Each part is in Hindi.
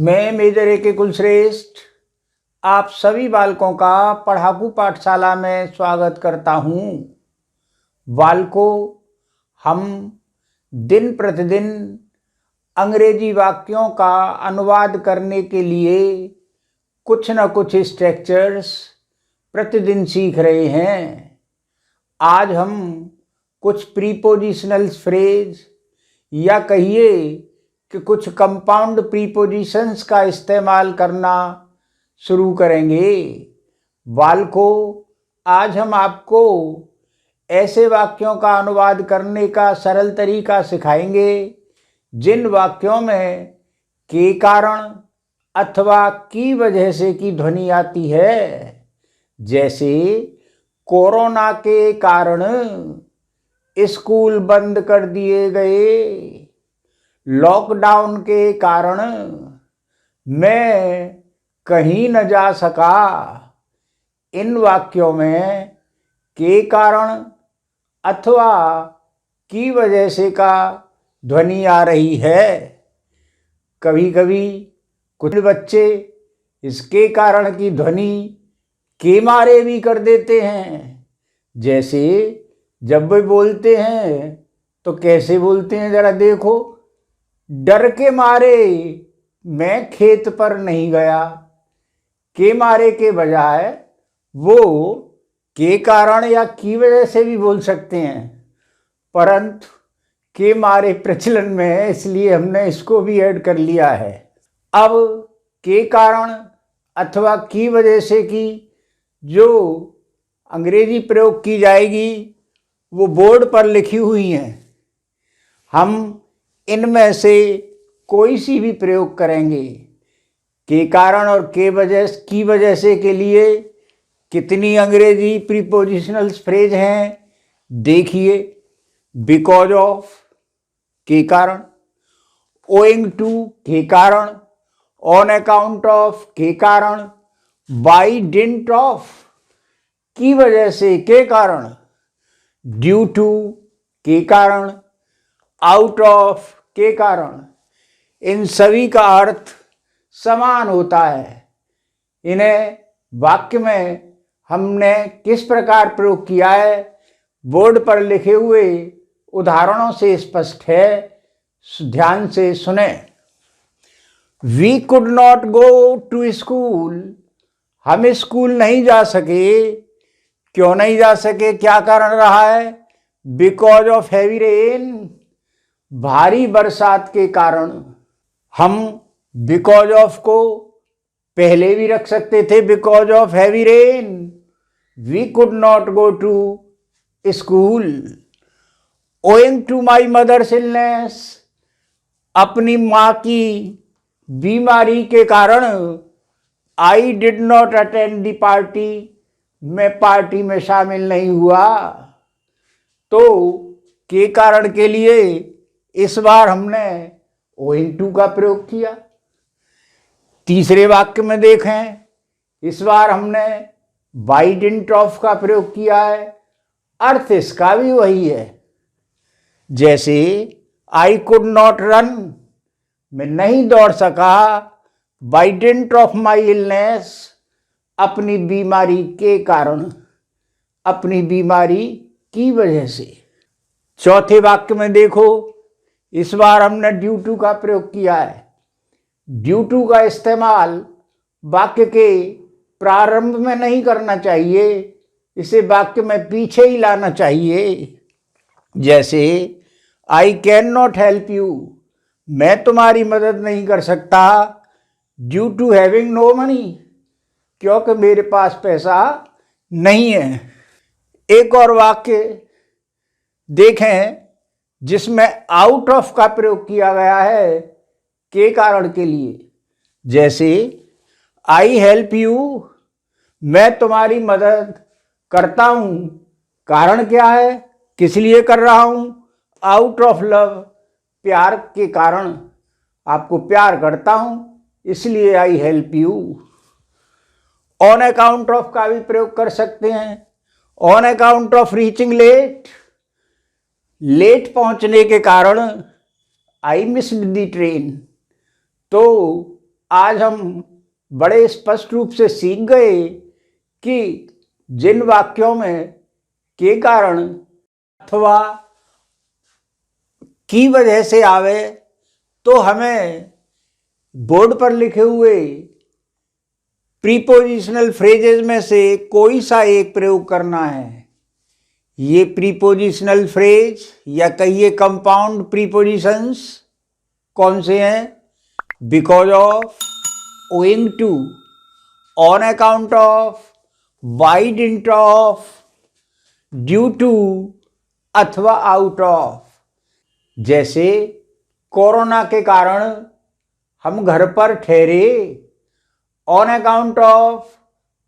मैं मेजर ए.के. कुलश्रेष्ठ आप सभी बालकों का पढ़ाकू पाठशाला में स्वागत करता हूँ। बालकों, हम दिन प्रतिदिन अंग्रेजी वाक्यों का अनुवाद करने के लिए कुछ न कुछ स्ट्रक्चर्स प्रतिदिन सीख रहे हैं। आज हम कुछ प्रीपोजिशनल फ्रेज या कहिए कि कुछ कंपाउंड प्रीपोजिशंस का इस्तेमाल करना शुरू करेंगे। बालकों, आज हम आपको ऐसे वाक्यों का अनुवाद करने का सरल तरीका सिखाएंगे जिन वाक्यों में के कारण अथवा की वजह से की ध्वनि आती है। जैसे कोरोना के कारण स्कूल बंद कर दिए गए, लॉकडाउन के कारण मैं कहीं न जा सका। इन वाक्यों में के कारण अथवा की वजह से का ध्वनि आ रही है। कभी कभी कुछ बच्चे इसके कारण की ध्वनि के मारे भी कर देते हैं। जैसे जब वे बोलते हैं तो कैसे बोलते हैं जरा देखो, डर के मारे मैं खेत पर नहीं गया। के मारे के बजाय वो के कारण या की वजह से भी बोल सकते हैं, परंतु के मारे प्रचलन में है इसलिए हमने इसको भी ऐड कर लिया है। अब के कारण अथवा की वजह से की जो अंग्रेजी प्रयोग की जाएगी वो बोर्ड पर लिखी हुई हैं। हम इनमें से कोई सी भी प्रयोग करेंगे। के कारण और की वजह से के लिए कितनी अंग्रेजी प्रीपोजिशनल फ्रेज हैं देखिए। बिकॉज ऑफ के कारण, ओइंग टू के कारण, ऑन अकाउंट ऑफ के कारण, बाई डिंट ऑफ की वजह से के कारण, ड्यू टू के कारण, आउट ऑफ के कारण। इन सभी का अर्थ समान होता है। इन्हें वाक्य में हमने किस प्रकार प्रयोग किया है बोर्ड पर लिखे हुए उदाहरणों से स्पष्ट है, ध्यान से सुने। We could not go to school, हम स्कूल नहीं जा सके। क्यों नहीं जा सके, क्या कारण रहा है? बिकॉज ऑफ हैवी रेन, भारी बरसात के कारण। हम बिकॉज ऑफ को पहले भी रख सकते थे, because of heavy rain we could not go to school. Owing to my mother's illness, अपनी माँ की बीमारी के कारण। I did not attend the party, मैं पार्टी में शामिल नहीं हुआ। तो के कारण के लिए इस बार हमने ओइंग टू का प्रयोग किया। तीसरे वाक्य में देखें, इस बार हमने बाई डिंट ऑफ का प्रयोग किया है। अर्थ इसका भी वही है। जैसे आई कुड नॉट रन, मैं नहीं दौड़ सका। By didn't of my illness, अपनी बीमारी के कारण, अपनी बीमारी की वजह से। चौथे वाक्य में देखो, इस बार हमने ड्यू टू का प्रयोग किया है। ड्यू टू का इस्तेमाल वाक्य के प्रारंभ में नहीं करना चाहिए, इसे वाक्य में पीछे ही लाना चाहिए। जैसे I can not help you, मैं तुम्हारी मदद नहीं कर सकता। Due to having no money, क्योंकि मेरे पास पैसा नहीं है। एक और वाक्य देखें जिसमें आउट ऑफ का प्रयोग किया गया है के कारण के लिए। जैसे आई हेल्प यू, मैं तुम्हारी मदद करता हूं। कारण क्या है, किस लिए कर रहा हूं? आउट ऑफ लव, प्यार के कारण, आपको प्यार करता हूं इसलिए I help you. On account of का भी प्रयोग कर सकते हैं। On account of reaching late, late पहुंचने के कारण आई मिस्ड द ट्रेन, तो आज हम बड़े स्पष्ट रूप से सीख गए कि जिन वाक्यों में के कारण अथवा की वजह से आवे तो हमें बोर्ड पर लिखे हुए प्रीपोजिशनल फ्रेजेस में से कोई सा एक प्रयोग करना है। ये प्रीपोजिशनल फ्रेज या कहिए कंपाउंड प्रीपोजिशंस कौन से हैं? Because of, owing to, on account of, by dint of, due to अथवा आउट ऑफ। जैसे कोरोना के कारण हम घर पर ठहरे, ऑन अकाउंट ऑफ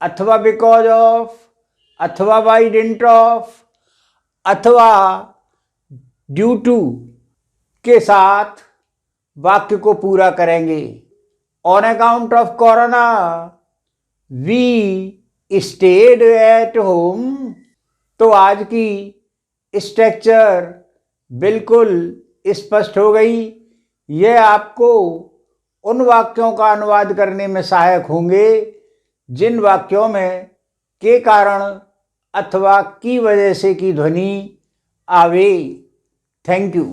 अथवा बिकॉज ऑफ अथवा बाय डिंट ऑफ अथवा ड्यू टू के साथ वाक्य को पूरा करेंगे। On account of corona we stayed at home. तो आज की स्ट्रक्चर बिल्कुल स्पष्ट हो गई। यह आपको उन वाक्यों का अनुवाद करने में सहायक होंगे जिन वाक्यों में के कारण अथवा की वजह से की ध्वनि आवे। Thank you.